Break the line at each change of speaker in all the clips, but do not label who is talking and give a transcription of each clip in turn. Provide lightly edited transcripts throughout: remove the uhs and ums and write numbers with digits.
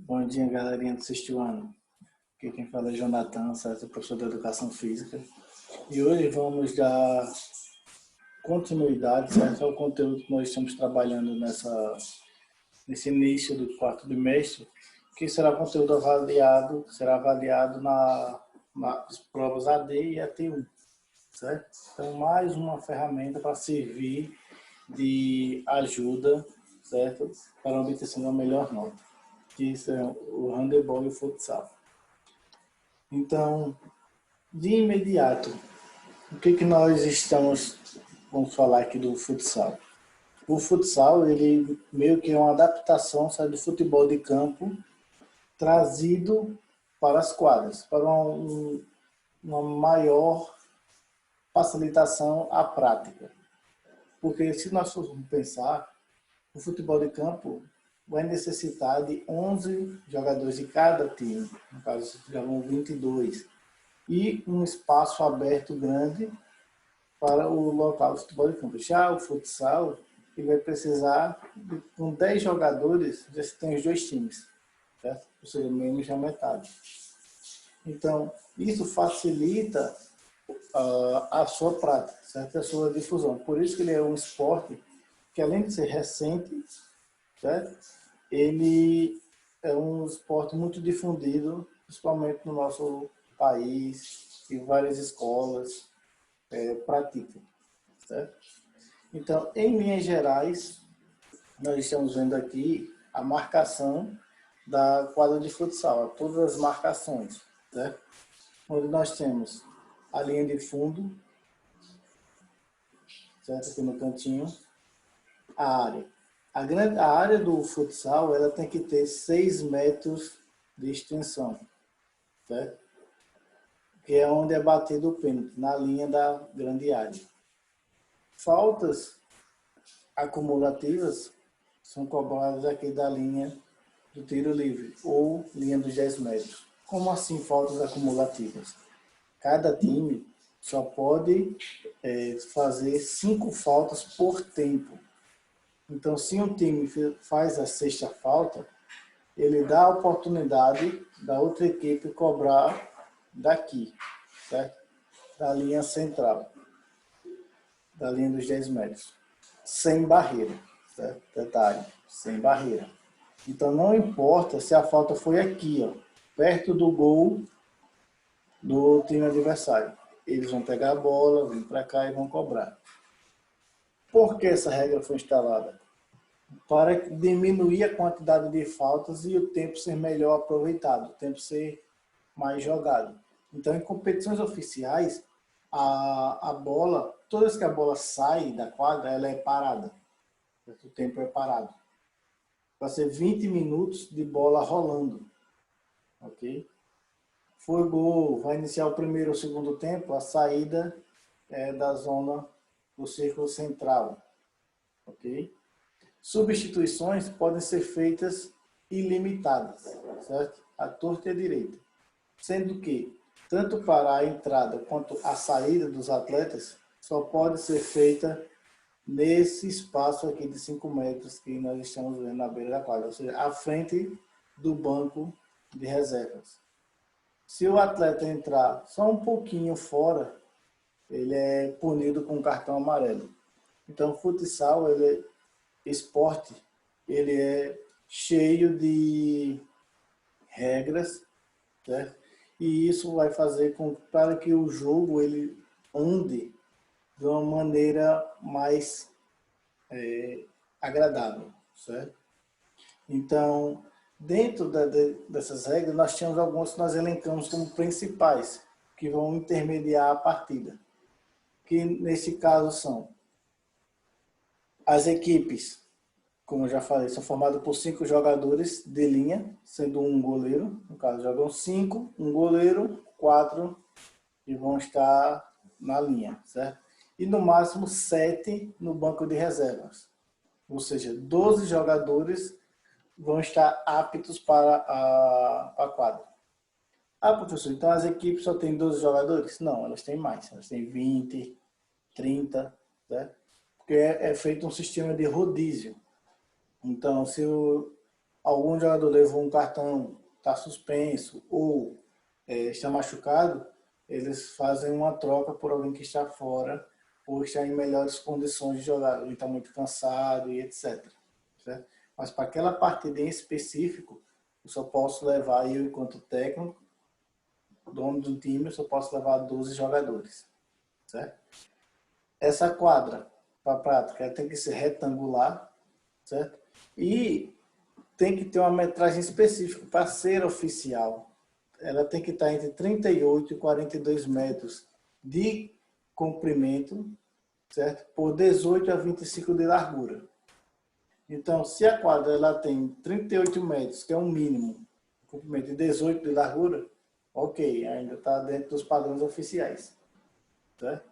Bom dia, galerinha do sexto ano. Aqui quem fala é Jonathan, certo? Professor de Educação Física. E hoje vamos dar continuidade, certo? Ao conteúdo que nós estamos trabalhando nesse início do quarto bimestre, que será avaliado nas provas AD e AT1, certo? Então, mais uma ferramenta para servir de ajuda, certo? Para a obtenção da melhor nota, que são o handebol e o futsal. Então, de imediato, o que nós vamos falar aqui do futsal? O futsal, ele meio que é uma adaptação, sabe, do futebol de campo, trazido para as quadras, para uma maior facilitação à prática. Porque se nós formos pensar, o futebol de campo vai necessitar de 11 jogadores de cada time, no caso, já vão 22, e um espaço aberto grande para o local do futebol de campo. Já o futsal, ele vai precisar, com 10 jogadores, já se tem os dois times, certo? Ou seja, menos da metade. Então, isso facilita a sua prática, certo? A sua difusão. Por isso que ele é um esporte que, além de ser recente, certo? Ele é um esporte muito difundido, principalmente no nosso país, e várias escolas praticam, certo? Então, em linhas gerais, nós estamos vendo aqui a marcação da quadra de futsal, todas as marcações, certo? Onde nós temos a linha de fundo, certo? Aqui no cantinho, a área. A área do futsal, ela tem que ter 6 metros de extensão, certo? Que é onde é batido o pênalti, na linha da grande área. Faltas acumulativas são cobradas aqui da linha do tiro livre, ou linha dos 10 metros. Como assim faltas acumulativas? Cada time só pode fazer 5 faltas por tempo. Então, se um time faz a sexta falta, ele dá a oportunidade da outra equipe cobrar daqui, certo? Da linha central, da linha dos 10 metros. Sem barreira, certo? Detalhe, sem barreira. Então, não importa se a falta foi aqui, ó, perto do gol do time adversário. Eles vão pegar a bola, vir para cá e vão cobrar. Por que essa regra foi instalada? Para diminuir a quantidade de faltas e o tempo ser melhor aproveitado, o tempo ser mais jogado. Então, em competições oficiais, a bola, toda vez que a bola sai da quadra, ela é parada. O tempo é parado. Vai ser 20 minutos de bola rolando. Ok? Foi gol, vai iniciar o primeiro ou segundo tempo, a saída é da zona do círculo central. Ok? Substituições podem ser feitas ilimitadas, certo? À torta e à direita. Sendo que, tanto para a entrada quanto a saída dos atletas, só pode ser feita nesse espaço aqui de 5 metros que nós estamos vendo na beira da quadra, ou seja, à frente do banco de reservas. Se o atleta entrar só um pouquinho fora, ele é punido com cartão amarelo. Então, o futsal, esporte, ele é cheio de regras, certo? E isso vai fazer para que o jogo ele ande de uma maneira mais agradável, certo? Então, dentro dessas regras, nós temos algumas que nós elencamos como principais, que vão intermediar a partida. Que, nesse caso, são as equipes, como eu já falei, são formadas por 5 jogadores de linha, sendo um goleiro. No caso, jogam 5, um goleiro, 4 e vão estar na linha, certo? E no máximo 7 no banco de reservas. Ou seja, 12 jogadores vão estar aptos para a quadra. Ah, professor, então as equipes só têm 12 jogadores? Não, elas têm mais. Elas têm 20, 30, certo? Porque é feito um sistema de rodízio. Então, algum jogador levou um cartão, está suspenso ou está machucado, eles fazem uma troca por alguém que está fora ou está em melhores condições de jogar, ele está muito cansado e etc. Certo? Mas para aquela partida em específico, eu só posso levar, eu enquanto técnico, dono do time, eu só posso levar 12 jogadores. Certo? Essa quadra, para a prática, ela tem que ser retangular, certo? E tem que ter uma metragem específica para ser oficial. Ela tem que estar entre 38 e 42 metros de comprimento, certo? Por 18 a 25 de largura. Então, se a quadra ela tem 38 metros, que é um mínimo, comprimento, e 18 de largura, ok, ainda está dentro dos padrões oficiais, certo?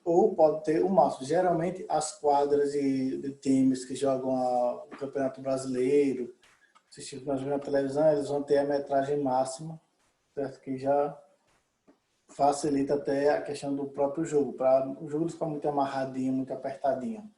Ou pode ter o máximo. Geralmente, as quadras de times que jogam o Campeonato Brasileiro, assistindo na televisão, eles vão ter a metragem máxima, certo? Que já facilita até a questão do próprio jogo, para o jogo não ficar muito amarradinho, muito apertadinho.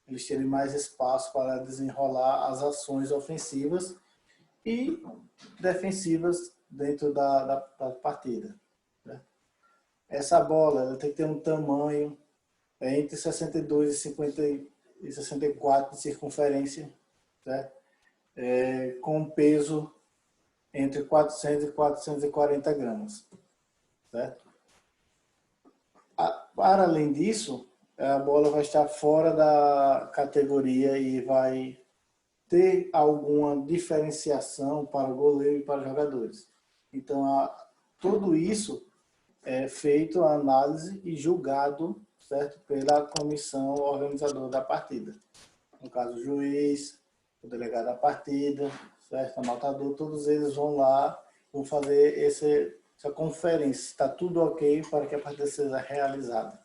Eles terem mais espaço para desenrolar as ações ofensivas e defensivas dentro da partida. Né? Essa bola ela tem que ter um tamanho entre 62 e 50 e 64 de circunferência, certo? Com um peso entre 400 e 440 gramas. Certo? Para além disso, a bola vai estar fora da categoria e vai ter alguma diferenciação para o goleiro e para os jogadores. Então, tudo isso é feito a análise e julgado, certo, pela comissão organizadora da partida. No caso, o juiz, o delegado da partida, certo, anotador, todos eles vão lá, vão fazer essa conferência. Está tudo ok para que a partida seja realizada.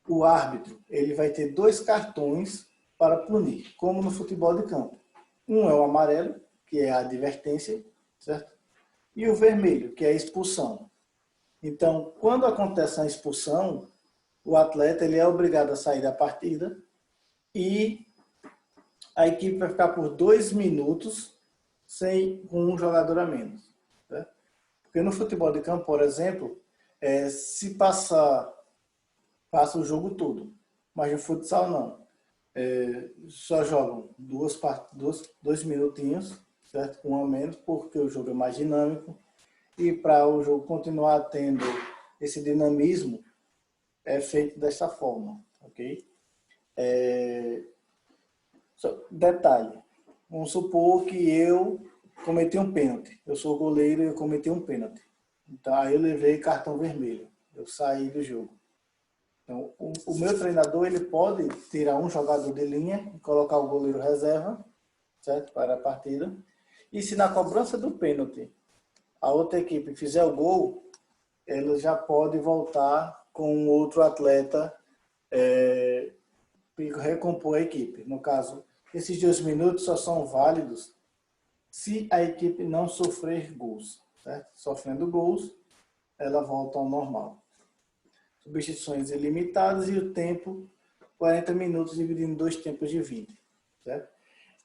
O árbitro ele vai ter 2 cartões para punir, como no futebol de campo. Um é o amarelo, que é a advertência, certo? E o vermelho, que é a expulsão. Então, quando acontece a expulsão, o atleta ele é obrigado a sair da partida e a equipe vai ficar por 2 minutos com um jogador a menos. Certo? Porque no futebol de campo, por exemplo, se passa o jogo todo. Mas no futsal não. Só jogam 2 minutinhos, certo? Com um a menos, porque o jogo é mais dinâmico. E para o jogo continuar tendo esse dinamismo, é feito dessa forma, ok? Detalhe, vamos supor que eu cometi um pênalti. Eu sou goleiro e eu cometi um pênalti. Então, aí eu levei cartão vermelho. Eu saí do jogo. Então, o meu treinador ele pode tirar um jogador de linha e colocar o goleiro reserva, certo? Para a partida. E se na cobrança do pênalti a outra equipe fizer o gol, ela já pode voltar com outro atleta e recompor a equipe. No caso, esses 2 minutos só são válidos se a equipe não sofrer gols. Certo? Sofrendo gols, ela volta ao normal. Substituições ilimitadas e o tempo 40 minutos dividido em 2 tempos de 20. Certo?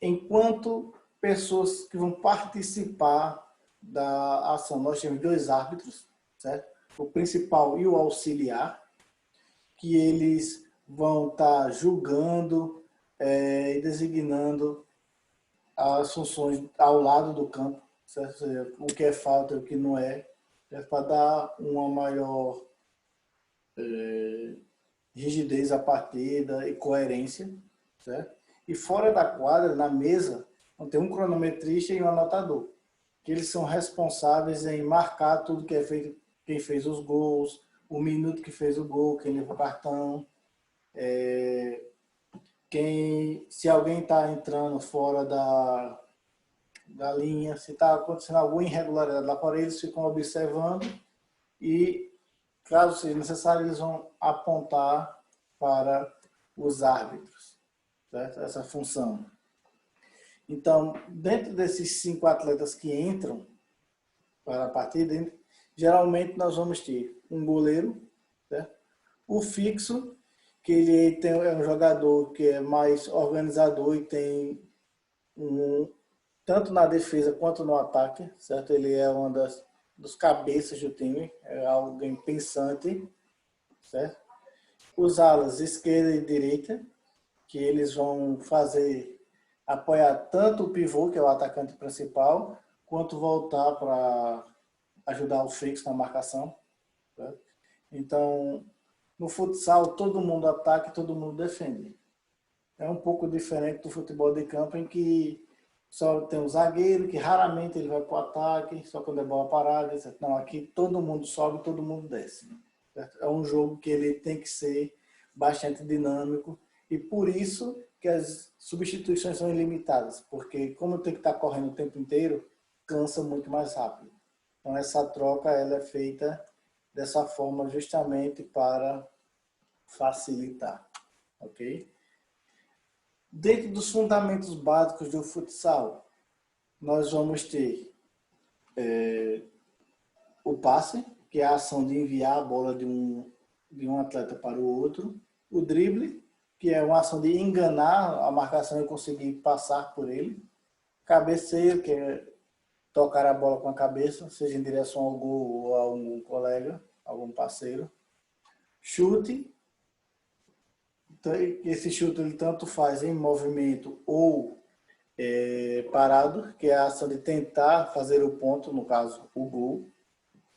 Enquanto pessoas que vão participar da ação, nós temos 2 árbitros, certo? O principal e o auxiliar, que eles vão estar julgando e designando as funções ao lado do campo, certo? Ou seja, o que é falta e o que não é para dar uma maior rigidez à partida e coerência, certo? E fora da quadra, na mesa, vão ter um cronometrista e um anotador, que eles são responsáveis em marcar tudo que é feito, quem fez os gols, o minuto que fez o gol, quem levou o cartão, se alguém está entrando fora da linha, se está acontecendo alguma irregularidade lá fora, eles ficam observando e, caso seja necessário, eles vão apontar para os árbitros, certo? Essa função. Então, dentro desses 5 atletas que entram para a partida, geralmente nós vamos ter um goleiro, certo? O fixo, que ele é um jogador que é mais organizador e tem tanto na defesa quanto no ataque, certo? Ele é uma dos cabeças do time, é alguém pensante, certo? Os alas esquerda e direita, que eles vão apoiar tanto o pivô, que é o atacante principal, quanto voltar para ajudar o fixo na marcação, certo? Então, no futsal, todo mundo ataca e todo mundo defende. É um pouco diferente do futebol de campo, em que só tem um zagueiro, que raramente ele vai para o ataque, só quando é bola parada, etc. Não, aqui todo mundo sobe, todo mundo desce. Certo? É um jogo que ele tem que ser bastante dinâmico, e por isso que as substituições são ilimitadas, porque como tem que estar correndo o tempo inteiro, cansa muito mais rápido. Então essa troca ela é feita dessa forma justamente para facilitar, ok? Dentro dos fundamentos básicos do futsal, nós vamos ter o passe, que é a ação de enviar a bola de um atleta para o outro. O drible, que é uma ação de enganar a marcação e conseguir passar por ele. Cabeceio, que é tocar a bola com a cabeça, seja em direção ao gol ou a algum colega, algum parceiro. Chute, esse chute ele tanto faz em movimento ou parado, que é a ação de tentar fazer o ponto, no caso, o gol.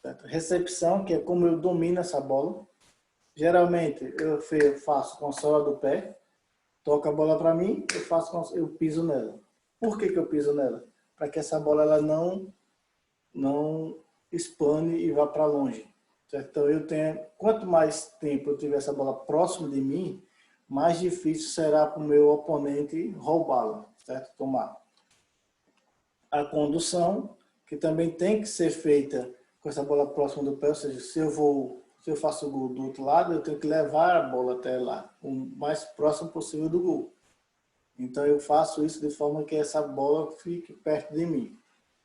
Certo? Recepção, que é como eu domino essa bola. Geralmente, eu faço com a sola do pé, toca a bola para mim, eu piso nela. Por que eu piso nela? Para que essa bola ela não espane e vá para longe. Certo? Então, quanto mais tempo eu tiver essa bola próximo de mim, mais difícil será para o meu oponente roubá-la, certo? Tomar. A condução, que também tem que ser feita com essa bola próxima do pé, ou seja, se eu faço o gol do outro lado, eu tenho que levar a bola até lá, o mais próximo possível do gol. Então eu faço isso de forma que essa bola fique perto de mim,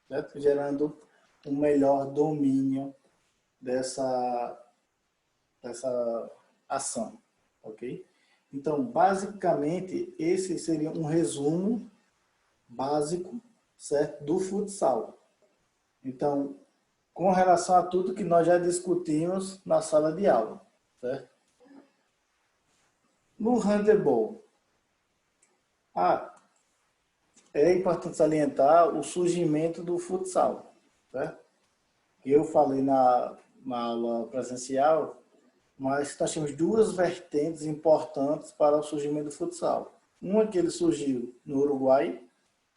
certo? Gerando um melhor domínio dessa ação, ok? Então, basicamente, esse seria um resumo básico, certo, do futsal. Então, com relação a tudo que nós já discutimos na sala de aula, certo? No handebol, é importante salientar o surgimento do futsal, certo? Que eu falei na aula presencial, mas nós temos duas vertentes importantes para o surgimento do futsal. Uma que ele surgiu no Uruguai,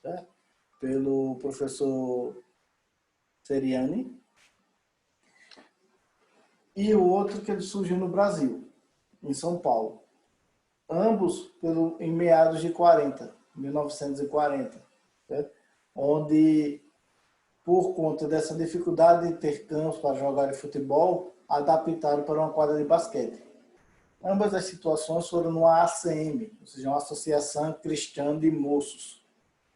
certo? Pelo professor Seriani, e o outro que ele surgiu no Brasil, em São Paulo. Ambos em meados de 1940, certo? Onde, por conta dessa dificuldade de ter campos para jogar futebol, adaptaram para uma quadra de basquete. Ambas as situações foram no ACM, ou seja, uma Associação Cristã de Moços.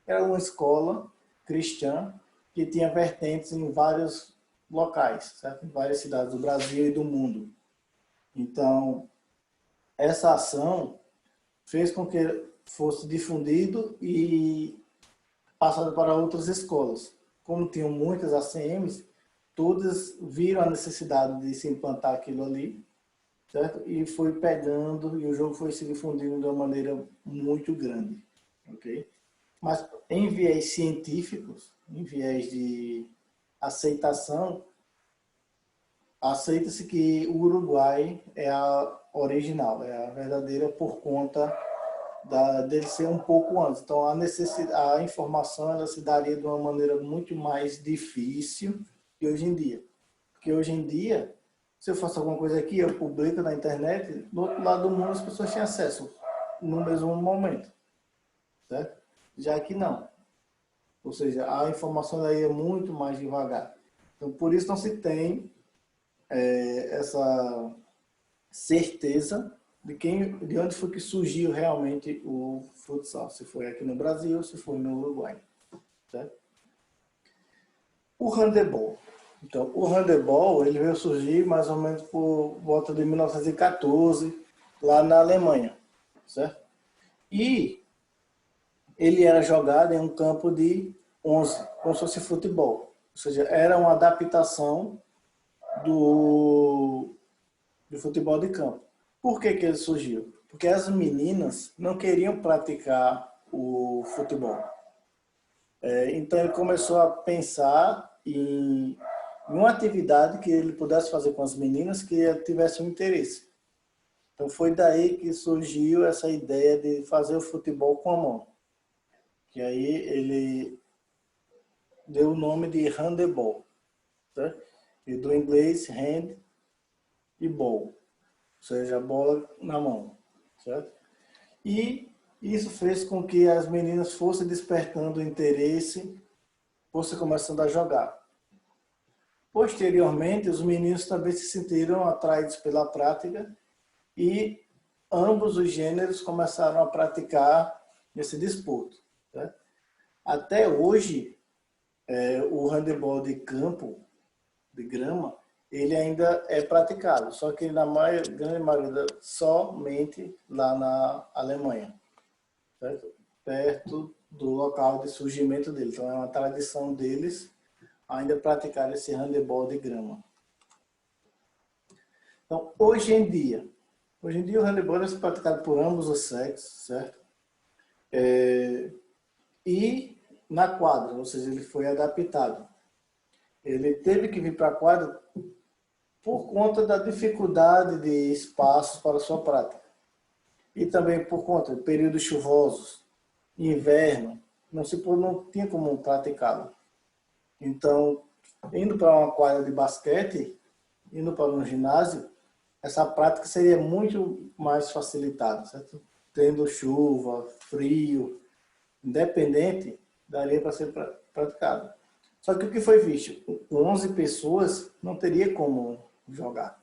Era uma escola cristã que tinha vertentes em vários locais, certo? Em várias cidades do Brasil e do mundo. Então, essa ação fez com que fosse difundido e passado para outras escolas. Como tinham muitas ACMs, todas viram a necessidade de se implantar aquilo ali, certo? E foi pegando e o jogo foi se difundindo de uma maneira muito grande, ok? Mas em viés científicos, em viés de aceitação, aceita-se que o Uruguai é a original, é a verdadeira por conta dele ser um pouco antes. Então, a informação ela se daria de uma maneira muito mais difícil que hoje em dia. Porque hoje em dia, se eu faço alguma coisa aqui, eu publico na internet, do outro lado do mundo as pessoas têm acesso no mesmo momento. Certo? Já que não. Ou seja, a informação daí é muito mais devagar. Então, por isso não se tem essa certeza de onde foi que surgiu realmente o futsal. Se foi aqui no Brasil, se foi no Uruguai. Certo? O handebol. Então, o handebol ele veio surgir mais ou menos por volta de 1914, lá na Alemanha, certo? E ele era jogado em um campo de 11, como se fosse futebol. Ou seja, era uma adaptação do futebol de campo. Por que que ele surgiu? Porque as meninas não queriam praticar o futebol. Então ele começou a pensar em uma atividade que ele pudesse fazer com as meninas que tivesse um interesse. Então foi daí que surgiu essa ideia de fazer o futebol com a mão. Que aí ele deu o nome de handebol, certo? E do inglês hand e ball, ou seja, a bola na mão, certo? E isso fez com que as meninas fossem despertando interesse, fossem começando a jogar. Posteriormente, os meninos também se sentiram atraídos pela prática e ambos os gêneros começaram a praticar esse desporto, certo? Até hoje, o handebol de campo, de grama, ele ainda é praticado, só que na grande maioria somente lá na Alemanha, certo? Perto do local de surgimento dele. Então é uma tradição deles ainda praticar esse handebol de grama. Então hoje em dia o handebol é praticado por ambos os sexos, certo? E na quadra, ou seja, ele foi adaptado. Ele teve que vir para a quadra por conta da dificuldade de espaços para sua prática. E também por conta de períodos chuvosos, inverno, não tinha como praticá-lo. Então, indo para uma quadra de basquete, indo para um ginásio, essa prática seria muito mais facilitada, certo? Tendo chuva, frio, independente, daria para ser praticado. Só que o que foi visto? Com 11 pessoas, não teria como jogar,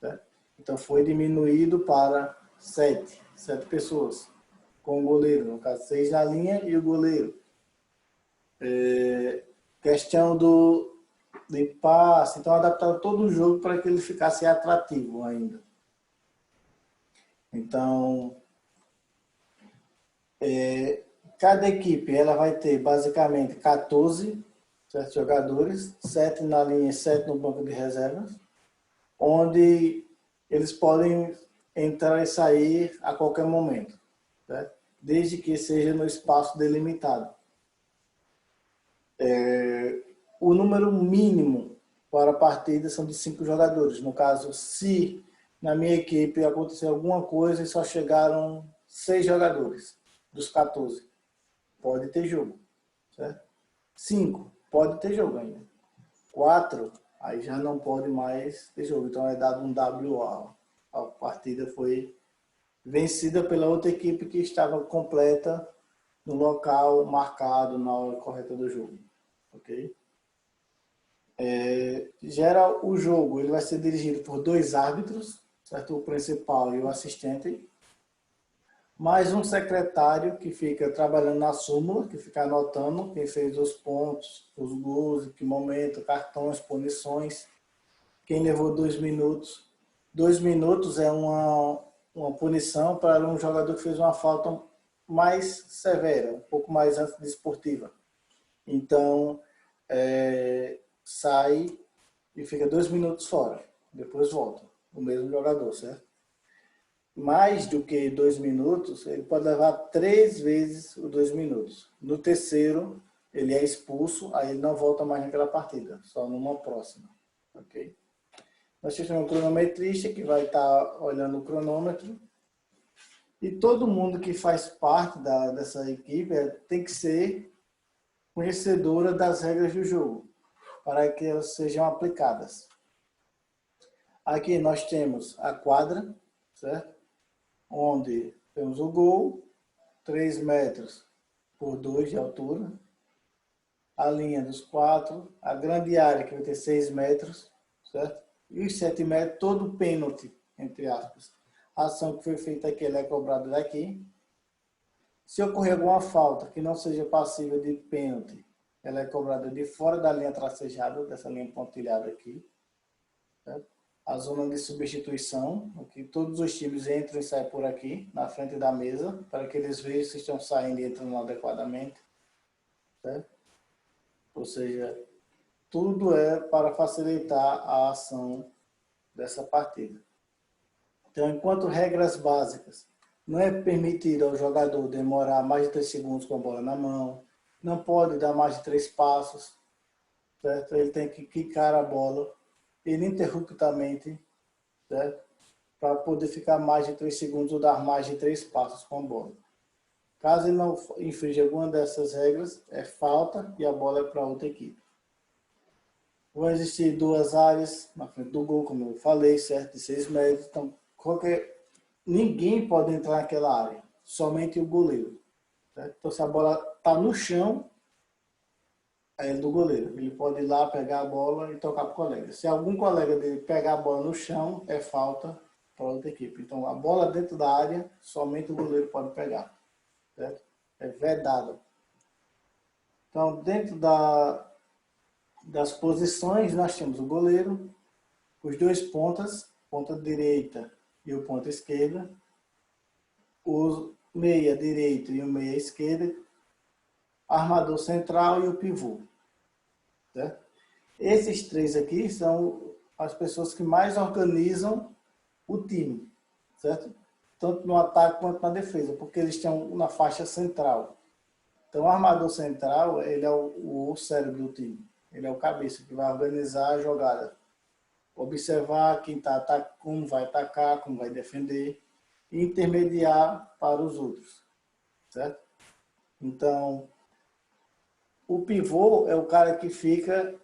certo? Então foi diminuído para 7 pessoas, com o goleiro, no caso 6 na linha e o goleiro. Questão de passe, então adaptaram todo o jogo para que ele ficasse atrativo ainda. Então, cada equipe ela vai ter basicamente 14 jogadores, 7 na linha e 7 no banco de reservas, onde eles podem entrar e sair a qualquer momento, certo? Desde que seja no espaço delimitado. O número mínimo para a partida são de 5 jogadores. No caso, se na minha equipe acontecer alguma coisa e só chegaram 6 jogadores dos 14, pode ter jogo, certo? 5, pode ter jogo ainda. 4, aí já não pode mais ter jogo. Então é dado um WA. A partida foi vencida pela outra equipe que estava completa no local marcado na hora correta do jogo. Ok? Gera o jogo, ele vai ser dirigido por 2 árbitros, certo? O principal e o assistente, mais um secretário que fica trabalhando na súmula, que fica anotando quem fez os pontos, os gols, em que momento, cartões, punições, quem levou 2 minutos. 2 minutos é uma punição para um jogador que fez uma falta mais severa, um pouco mais antidesportiva. Então, sai e fica 2 minutos fora, depois volta, o mesmo jogador, certo? Mais do que 2 minutos, ele pode levar 3 vezes os 2 minutos. No terceiro, ele é expulso, aí ele não volta mais naquela partida, só numa próxima, ok? Nós temos um cronometrista que vai estar olhando o cronômetro e todo mundo que faz parte dessa equipe tem que ser conhecedora das regras do jogo, para que elas sejam aplicadas. Aqui nós temos a quadra, certo? Onde temos o gol, 3 metros por 2 de altura, a linha dos 4, a grande área que vai ter 6 metros, certo? E os 7 metros, todo pênalti, entre aspas. A ação que foi feita aqui, ela é cobrada daqui. Se ocorrer alguma falta que não seja passível de pênalti, ela é cobrada de fora da linha tracejada, dessa linha pontilhada aqui, certo? a zona de substituição, que todos os times entram e saem por aqui, na frente da mesa, para que eles vejam se estão saindo e entrando adequadamente. Certo? Ou seja, tudo é para facilitar a ação dessa partida. Então, enquanto regras básicas, não é permitido ao jogador demorar mais de 3 segundos com a bola na mão, não pode dar mais de 3 passos, certo? Ele tem que quicar a bola ininterruptamente, certo? Para poder ficar mais de 3 segundos ou dar mais de 3 passos com a bola. Caso ele não infrinja alguma dessas regras, é falta e a bola é para outra equipe. Vão existir 2 áreas na frente do gol, como eu falei, certo? De 6 metros. Então, ninguém pode entrar naquela área, somente o goleiro. Certo? Então, se a bola está no chão, é do goleiro. Ele pode ir lá pegar a bola e tocar para o colega. Se algum colega dele pegar a bola no chão, é falta para outra equipe. Então, a bola dentro da área, somente o goleiro pode pegar. Certo? É vedado. Então, dentro das posições, nós temos o goleiro, os 2 pontas, ponta direita e o ponta esquerda, o meia direito e o meia esquerda, armador central e o pivô. Certo? Esses 3 aqui são as pessoas que mais organizam o time, certo? Tanto no ataque quanto na defesa, porque eles estão na faixa central. Então, o armador central, ele é o cérebro do time. Ele é o cabeça que vai organizar a jogada. Observar quem está atacando, como vai atacar, como vai defender, e intermediar para os outros, certo? Então, o pivô é o cara que fica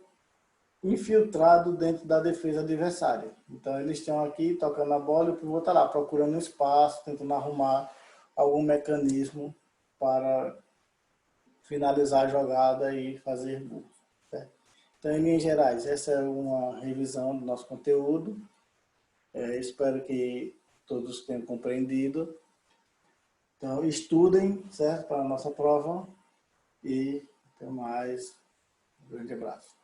infiltrado dentro da defesa adversária. Então, eles estão aqui tocando a bola e o pivô está lá procurando um espaço, tentando arrumar algum mecanismo para finalizar a jogada e fazer gol. Certo? Então, em linhas gerais, essa é uma revisão do nosso conteúdo. Espero que todos tenham compreendido. Então, estudem, certo, para a nossa prova e até mais. Um grande abraço.